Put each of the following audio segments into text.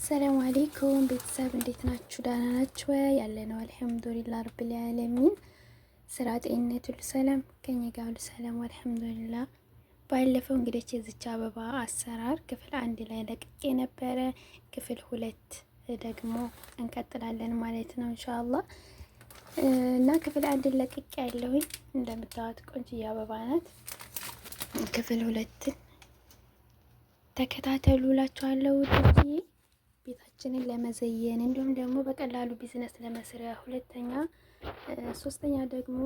ሰላም አለይኩም ቤተሰብ እንዴት ናችሁ? ደህና ናችሁ? ያለነው አልሐምዱሊላህ ረብል ዓለሚን። ስራ፣ ጤንነት ሁሉ ሰላም ከኛ ጋር ሁሉ ሰላም አልሐምዱሊላህ። ባለፈው እንግዲህ የዚች አበባ አሰራር ክፍል 1 ላይ ለቅቄ ነበረ። ክፍል 2 ደግሞ እንቀጥላለን ማለት ነው ኢንሻአላህ። እና ክፍል 1 ለቅቄ ያለሁኝ እንደምታዩት ቆንጆ አበባ ናት። ክፍል 2 ተከታተሉ እላችኋለሁ። ቤታችንን ለመዘየን እንዲሁም ደግሞ በቀላሉ ቢዝነስ ለመስሪያ፣ ሶስተኛ ደግሞ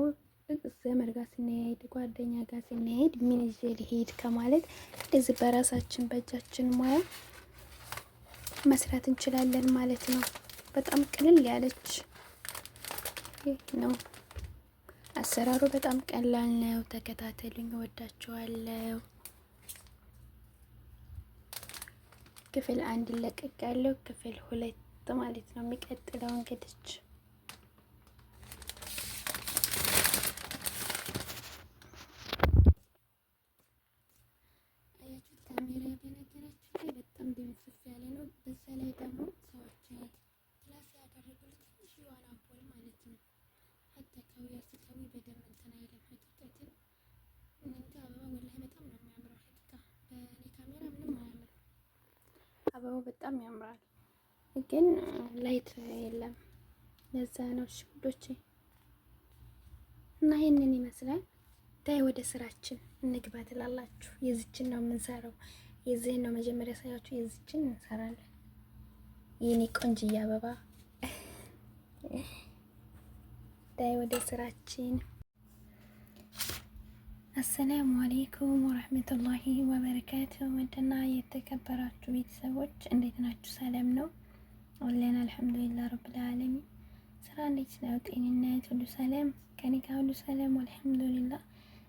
ዘመድ ጋር ስንሄድ፣ ጓደኛ ጋር ስንሄድ ምን ይዤ ልሄድ ከማለት እንደዚህ በራሳችን በእጃችን ሙያ መስራት እንችላለን ማለት ነው። በጣም ቅልል ያለች ነው አሰራሩ፣ በጣም ቀላል ነው። ተከታተሉኝ፣ እወዳችኋለሁ። ክፍል 1 ለቀቅ ያለው ክፍል 2 ማለት ነው የሚቀጥለው እንግዲህ አያችሁት። ካሜራ በነገራችን ላይ በጣም ድምጽፍ ያለ ነው። በዛ ላይ ደግሞ ሰዎች ክላስ ያደረጉት ትንሽ የዋና አምፖል ማለት ነው። ሀታ ካውያ ስካዊ በደንብ እንትን አይልም። ሀቂቀትን እንት አበባ ወላሂ በጣም ነው የሚያምረው። ሀቂቃ በእኔ ካሜራ ምንም አያምርም። አበባው በጣም ያምራል፣ ግን ላይት የለም። ለዛ ነው ሽዶቼ። እና ይሄንን ይመስላል። ዳይ ወደ ስራችን እንግባ ትላላችሁ። የዚችን ነው የምንሰራው። የዚህን ነው መጀመሪያ ሳያችሁ፣ የዚችን እንሰራለን። የኔ ቆንጅዬ አበባ ዳይ ወደ ስራችን። አሰላሙ አለይኩም ወራህመቱላሂ ወበረካቱ። ወደና የተከበራችሁ ቤተሰቦች እንዴት ናችሁ? ሰላም ነው አለን አልሐምዱሊላህ ረብል ዓለሚን። ስራ እንዴት ነው? ጤንነት ሁሉ ሰላም ከኔ ጋር ሁሉ ሰላም አልሐምዱሊላህ።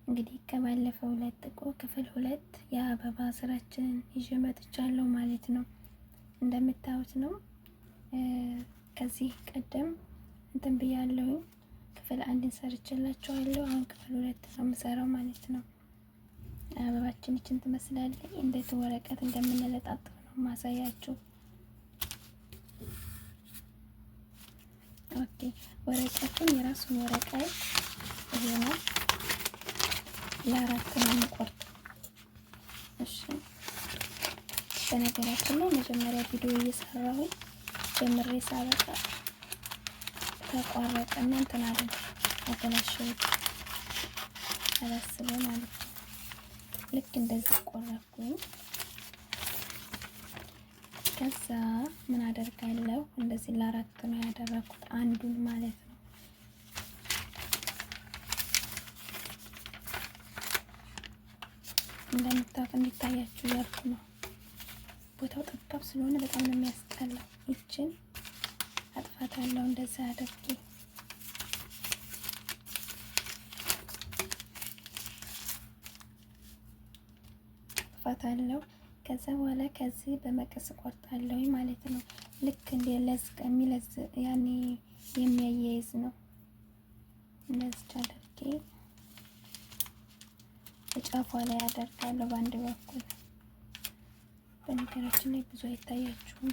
እንግዲህ ከባለፈው ለጥቆ ክፍል 2 የአበባ ስራችንን ይዤ መጥቻለሁ ማለት ነው። እንደምታዩት ነው። ከዚህ ቀደም እንትን ብያለሁኝ። ክፍል 1 ሰርቼላችኋለሁ። አሁን ክፍል 2 ነው የምሰራው ማለት ነው። አበባችን እችን ትመስላለች። እንዴት ወረቀት እንደምንለጣጥፍ ነው ማሳያችሁ። ኦኬ፣ ወረቀቱን የራሱን ወረቀት ይሄናል። ለአራት ነው የምቆርጠው። እሺ፣ በነገራችን ላይ መጀመሪያ ቪዲዮ እየሰራሁ ጀምሬ ሳበቃ ተቋረጠና እንትን አለ አበላሸሁት አላስበው ማለት ነው። ልክ እንደዚህ ቆረኩኝ። ከዛ ምን አደርጋለሁ? እንደዚህ ለአራት ነው ያደረኩት አንዱን ማለት ነው። እንደምታውቁ እንዲታያችሁ ያልኩ ነው። ቦታው ጠባብ ስለሆነ በጣም ነው የሚያስጠላው። ይችን አጥፋታለሁ እንደዛ አድርጌ። አጥፋታለሁ። ከዛ በኋላ ከዚህ በመቀስ ቆርጣለሁ ማለት ነው። ልክ እንደ ለዝቅ የሚለዝ ያኔ የሚያያይዝ ነው። እንደዚህ አድርጌ ጫፏ ላይ አደርጋለሁ በአንድ በኩል። በነገራችን ላይ ብዙ አይታያችሁም።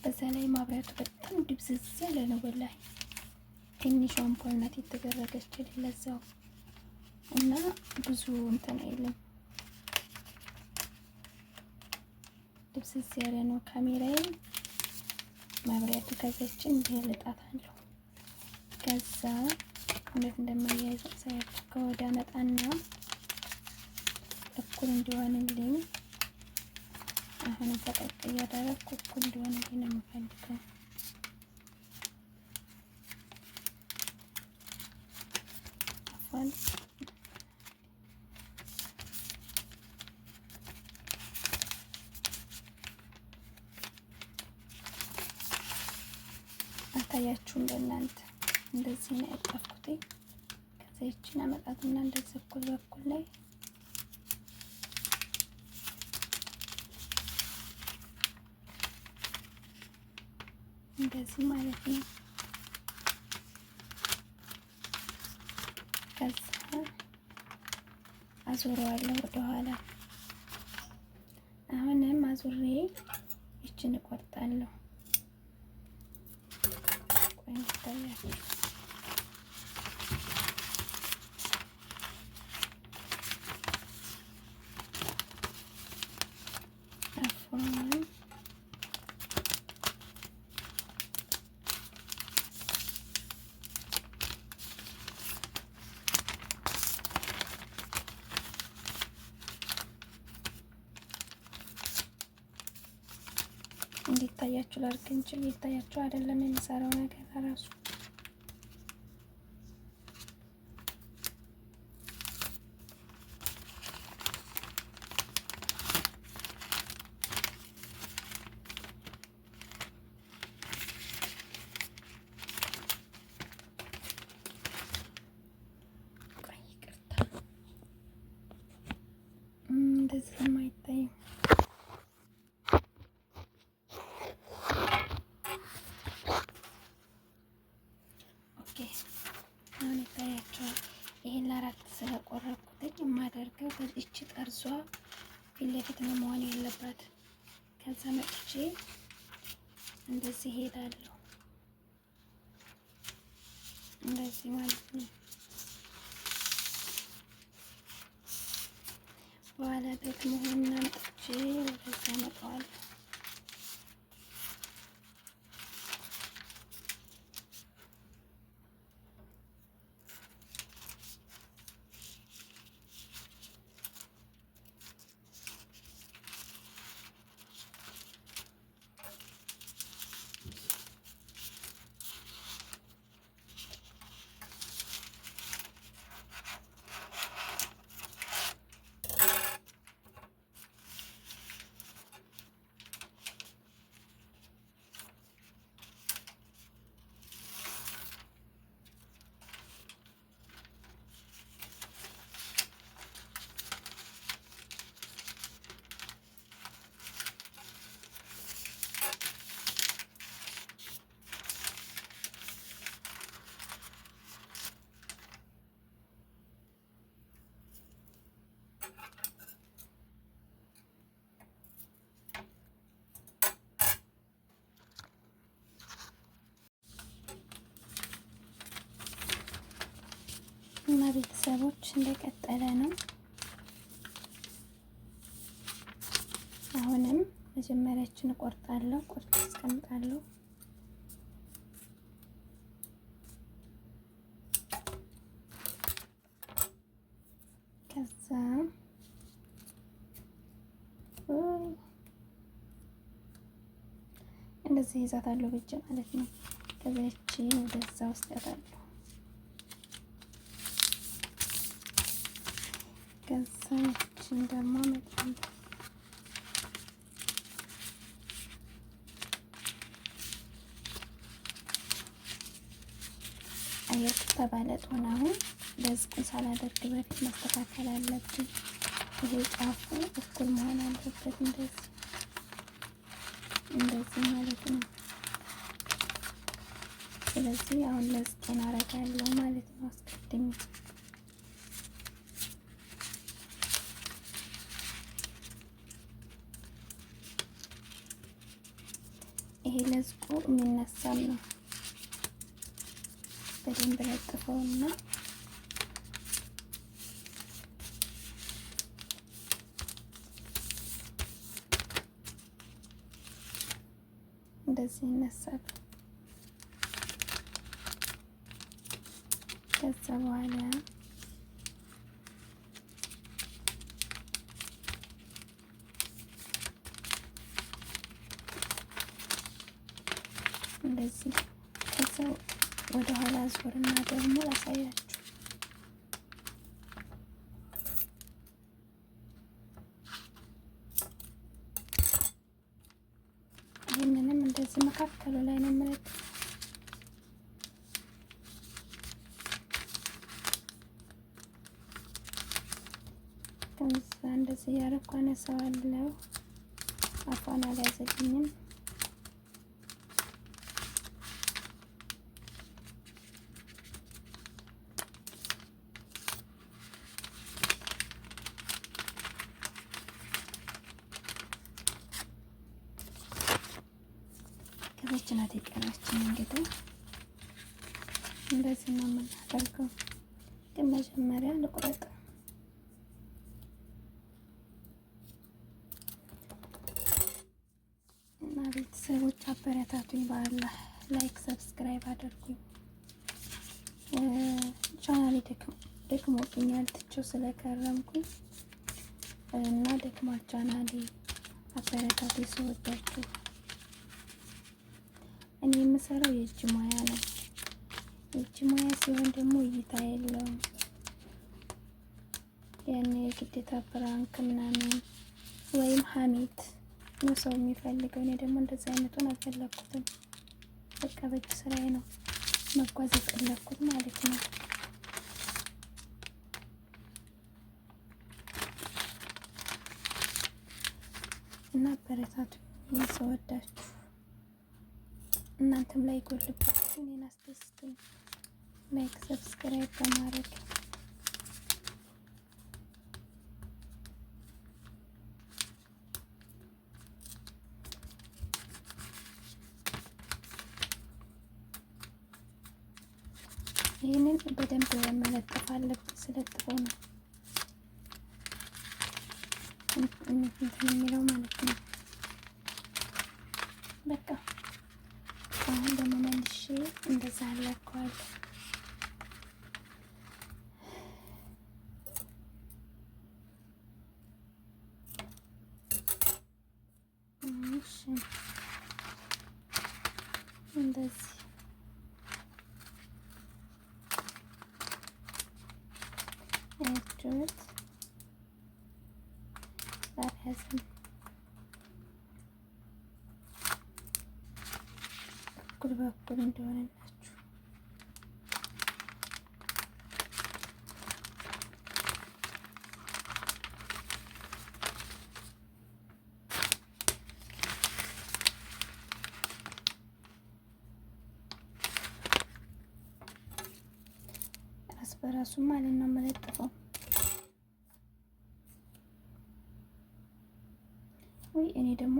በዛ ላይ ማብራቱ በጣም ድብዝዝ ያለ ነው ወላሂ። ትንሿ አምፖል ናት የተደረገችልኝ ለዛው እና ብዙ እንትን አይልም። ድብዝዝ ያለ ነው ካሜራዬ። ማብራቱ ከዛችን እንዲህ ልጣታለሁ። ከዛ እንዴት እንደማያይዝ ሳያችሁ ከወዳ መጣና እኩል እንዲሆንልኝ አሁን ፈቀቅ እያደረኩ እኩል እንዲሆንልኝ ነው የምፈልገው። አፋን አታያችሁም? ለእናንተ እንደዚህ ነው ያጠፍኩት። ከዛ ይችን አመጣትና እንደዚህ እኩል በኩል ላይ እንደዚህ ማለት ነው። አዞረዋለሁ ወደኋላ። አሁንም አዙሬ ይችን እቆርጣለሁ። ቆይ ይታያችሁ። እንዲታያችሁ ላድርግ እንጂ ይታያችሁ አይደለም የሚሰራው ነገር ራሱ። ቆይ ይቅርታ፣ እንደዚህ አይታይም። አሁን ይታያቸዋል። ይሄን ለአራት ስለቆረጥኩት የማደርገው በዚች ጠርዟ ፊት ለፊት ነው መሆን ያለባት። ከዛ መጥቼ እንደዚህ ሄዳለሁ፣ እንደዚህ ማለት ነው። በኋላ ደግሞ ይሄን አምጥቼ ወደዛ መጣዋለሁ። እና ቤተሰቦች እንደቀጠለ ነው። አሁንም መጀመሪያችን እቆርጣለሁ፣ ቁርጥ አስቀምጣለሁ። ከዛ እንደዚህ ይዛታለሁ ብቻ ማለት ነው። ከዛ እቺን ወደዛ ውስጥ ያታለሁ። ከዛ እቺን ደግሞ መጣን አየር ተባለ ጦና። አሁን ለዚህ ሳላደርግ በፊት ማስተካከል አለብኝ። ይሄ ጫፉ እኩል መሆን አለበት። እንደዚህ ማለት ነው። ስለዚህ አሁን ለዚህ አደርጋለሁ ማለት ነው አስቀድሜ። ይሄ ለዝቁ የሚነሳም ነው። በደንብ ለጥፈውና እንደዚህ ይነሳል። ከዛ በኋላ እንደዚህ ከዛ ወደ ኋላ ዞርና ደግሞ ላሳያችሁ። ይህንንም እንደዚህ መካከሉ ላይ ነው ማለት ከዛ እንደዚህ ያረኩ አነሳዋለሁ። አፏን አልያዘልኝም። እንደዚህ ነው የምናደርገው። ግን መጀመሪያ ልቁረጥ እና ቤተሰቦች አበረታቱኝ። በአላህ ላይክ ሰብስክራይብ አድርጉኝ። ቻናሌ ደክሞብኛል ትቼው ስለከረምኩኝ እና ደክሟል ቻናሌ። አበረታቱ ስወዳችሁ። እኔ የምሰራው የእጅ ሙያ ነው። የእጅ ሙያ ሲሆን ደግሞ እይታ የለውም። ያኔ የግዴታ ፕራንክ ምናምን ወይም ሀሜት ነው ሰው የሚፈልገው። እኔ ደግሞ እንደዚህ አይነቱን አልፈለኩትም። በቃ በእጅ ስራዬ ነው መጓዝ የፈለኩት ማለት ነው። እና አበረታቱ ስወዳችሁ። እናንተም ላይ ጎልባችሁ እኔን አስደስቱኝ። ላይክ ሰብስክራይብ በማድረግ ይህንን በደንብ መለጠፍ አለብን። ስለጥፈው ነው እንትን የሚለው ማለት ነው። በቃ አሁን ደግሞ መልሼ እንደዛ አላከዋለሁ። እሺ እንደዚህ ያችሁት ዛሬ በኩል በኩል እንደሆነላችሁ ራስ በራሱ ማለት ነው የምለጥፈው። ወይ እኔ ደግሞ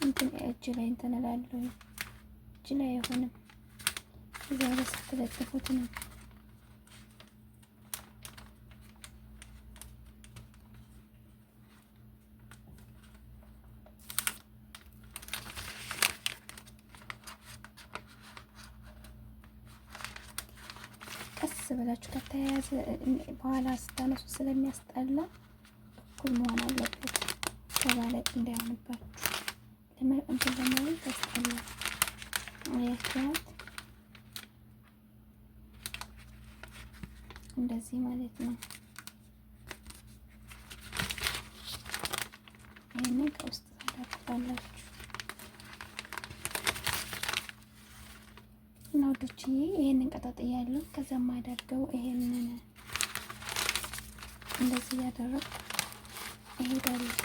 እንትን እጅ ላይ እንትን እላለሁ። እጅ ላይ አይሆንም። እዛ ላይ ስትለጥፉት ነው። ቀስ ብላችሁ ከተያያዘ በኋላ ስታነሱ ስለሚያስጠላ እኩል መሆን አለበት። ተባለቅ እንዳይሆንባችሁ እንትን ለማለት ያስጠላል። አያችኋት? እንደዚህ ማለት ነው። ይህንን ከውስጥ ታደርጉታላችሁ እና ወዶችዬ ይህንን ቀጣጥያለሁ። ከዛ የማደርገው ይሄንን እንደዚህ እያደረኩ እሄዳለሁ።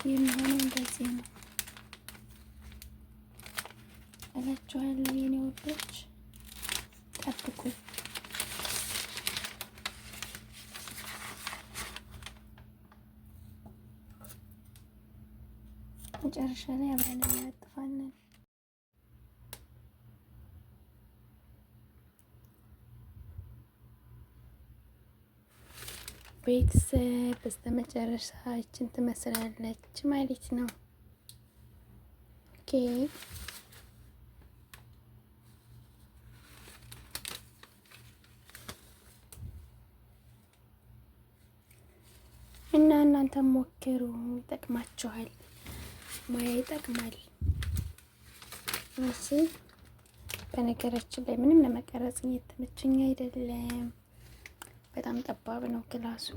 የሚሆነው እንደዚህ ነው እላችኋለሁ የኔ ወዶች፣ ጠብቁ። መጨረሻ ላይ አብረን እናጥፋለን። ቤተሰብ በስተመጨረሻ ይችን ትመስላለች ማለት ነው። ኦኬ እና እናንተ ሞክሩ፣ ይጠቅማችኋል። ሙያ ይጠቅማል። እሺ በነገራችን ላይ ምንም ለመቀረጽ እየተመቸኝ አይደለም። በጣም ጠባብ ነው ክላሱ።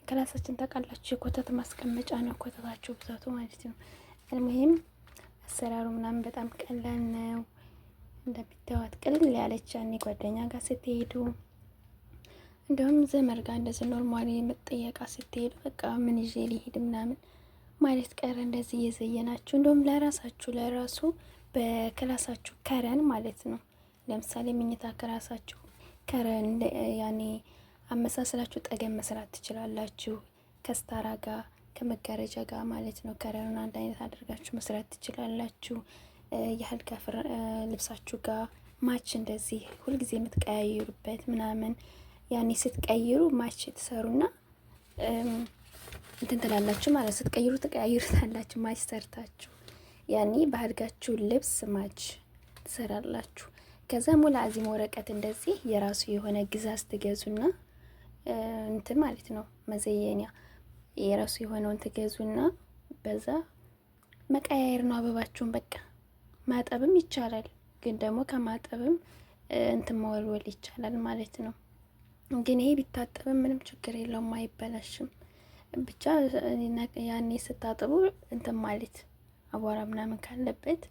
ክላሳችን ታውቃላችሁ የኮተት ማስቀመጫ ነው። ኮተታቸው ብዛቱ ማለት ነው። አልሙሂም አሰራሩ ምናምን በጣም ቀላል ነው። እንደምታዩት ቅልል ያለች ያኔ ጓደኛ ጋር ስትሄዱ እንደውም ዘመድ ጋር እንደዚህ ኖርማሊ የመጠየቃ ስትሄዱ በቃ ምን ይዤ ሊሄድ ምናምን ማለት ቀረ። እንደዚህ እየዘየናችሁ እንደውም ለራሱ በክላሳችሁ ከረን ማለት ነው። ለምሳሌ መኝታ ክላሳችሁ ከረን ያኔ አመሳስላችሁ ጠገን መስራት ትችላላችሁ። ከስታራ ጋር ከመጋረጃ ጋር ማለት ነው። ከረኑን አንድ አይነት አድርጋችሁ መስራት ትችላላችሁ። የአልጋ ልብሳችሁ ጋር ማች እንደዚህ ሁልጊዜ የምትቀያይሩበት ምናምን ያኔ ስትቀይሩ ማች ትሰሩና እንትን ትላላችሁ ማለት ስትቀይሩ ትቀያይሩታላችሁ። ማች ሰርታችሁ ያኔ ባህርጋችሁ ልብስ ማች ትሰራላችሁ። ከዛ ሙሉ አዚም ወረቀት እንደዚህ የራሱ የሆነ ግዛዝ ትገዙና እንትን ማለት ነው መዘየኛ የራሱ የሆነውን ትገዙና በዛ መቀያየር ነው አበባችሁን። በቃ ማጠብም ይቻላል፣ ግን ደግሞ ከማጠብም እንትን መወልወል ይቻላል ማለት ነው። ግን ይሄ ቢታጠብም ምንም ችግር የለውም፣ አይበላሽም። ብቻ ያኔ ስታጥቡ እንትን ማለት አቧራ ምናምን ካለበት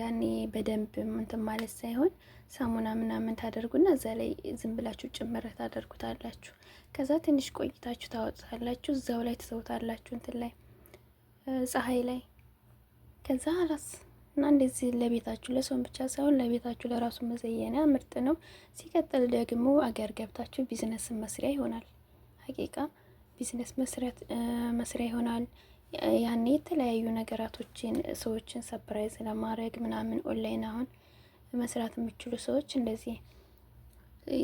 ያኔ በደንብ እንትን ማለት ሳይሆን ሳሙና ምናምን ታደርጉና እዛ ላይ ዝም ብላችሁ ጭምር ታደርጉታላችሁ። ከዛ ትንሽ ቆይታችሁ ታወጣላችሁ፣ እዛው ላይ ትሰውታላችሁ እንትን ላይ ፀሐይ ላይ። ከዛ አላስ እና እንደዚህ ለቤታችሁ ለሰውን ብቻ ሳይሆን ለቤታችሁ ለራሱ መዘየኒያ ምርጥ ነው። ሲቀጥል ደግሞ አገር ገብታችሁ ቢዝነስ መስሪያ ይሆናል። ሀቂቃ ቢዝነስ መስሪያ ይሆናል። ያኔ የተለያዩ ነገራቶችን ሰዎችን ሰፕራይዝ ለማድረግ ምናምን ኦንላይን አሁን መስራት የሚችሉ ሰዎች እንደዚህ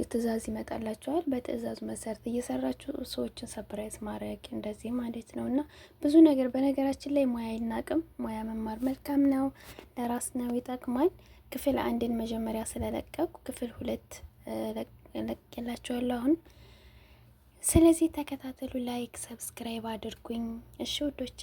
ትዕዛዝ ይመጣላችኋል። በትዕዛዙ መሰረት እየሰራችሁ ሰዎችን ሰፕራይዝ ማድረግ እንደዚህ ማለት ነው። እና ብዙ ነገር በነገራችን ላይ ሙያ አይናቅም። ሙያ መማር መልካም ነው፣ ለራስ ነው፣ ይጠቅማል። ክፍል 1ን መጀመሪያ ስለለቀቁ ክፍል 2 ለቅላችኋለሁ አሁን። ስለዚህ ተከታተሉ፣ ላይክ ሰብስክራይብ አድርጉኝ እሺ ውዶቼ።